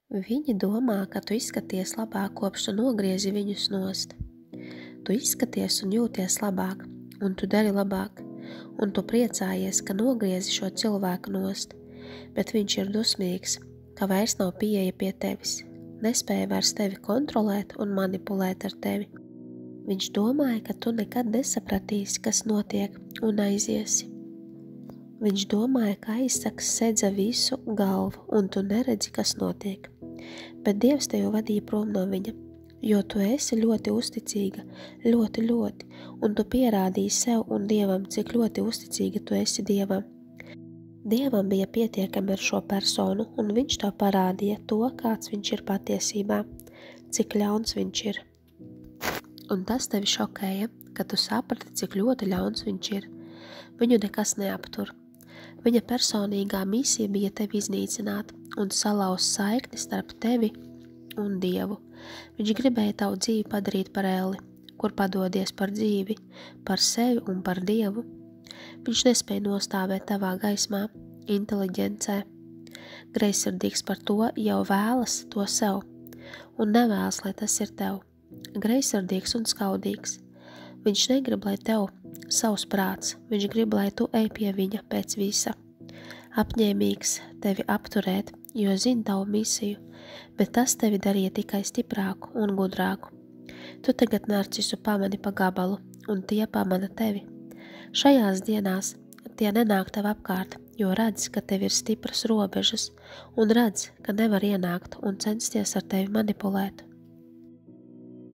Viņi domā, ka tu izskaties labāk, kopš tu nogriezi viņus nost. Tu izskaties un jūties labāk, un tu dari labāk, un tu priecājies, ka nogriezi šo cilvēku nost, bet viņš ir dusmīgs, ka vairs nav pieeja pie tevis, nespēja vairs tevi kontrolēt un manipulēt ar tevi. Viņš domāja, ka tu nekad nesapratīsi, kas notiek, un aiziesi. Viņš domāja, ka aizsaks sedza visu galvu, un tu neredzi, kas notiek. Bet Dievs tevi vadīja prom no viņa, jo tu esi ļoti uzticīga, ļoti, un tu pierādīji sev un Dievam, cik ļoti uzticīga tu esi Dievam. Dievam bija pietiekami ar šo personu, un viņš tev parādīja to, kāds viņš ir patiesībā, cik ļauns viņš ir. Un tas tevi šokēja, ka tu saprati, cik ļoti ļauns viņš ir. Viņu nekas neaptur. Viņa personīgā misija bija tevi iznīcināt un salauzt saikni starp tevi un Dievu. Viņš gribēja tavu dzīvi padarīt par elli, kur padodies par dzīvi, par sevi un par Dievu. Viņš nespēja nostāvēt tavā gaismā, inteliģencē. Greizsirdīgs par to jau vēlas to sev un nevēlas, lai tas ir tev. Greizsirdīgs un skaudīgs. Viņš negrib, lai tev savs prāts, viņš grib, lai tu ej pie viņa pēc visa. Apņēmīgs tevi apturēt, jo zina tavu misiju, bet tas tevi darīja tikai stiprāku un gudrāku. Tu tagad narcisu pamani pa gabalu, un tie pamana tevi. Šajās dienās tie nenāk tev apkārt, jo redz, ka tev ir stipras robežas, un redz, ka nevar ienākt un censties ar tevi manipulēt.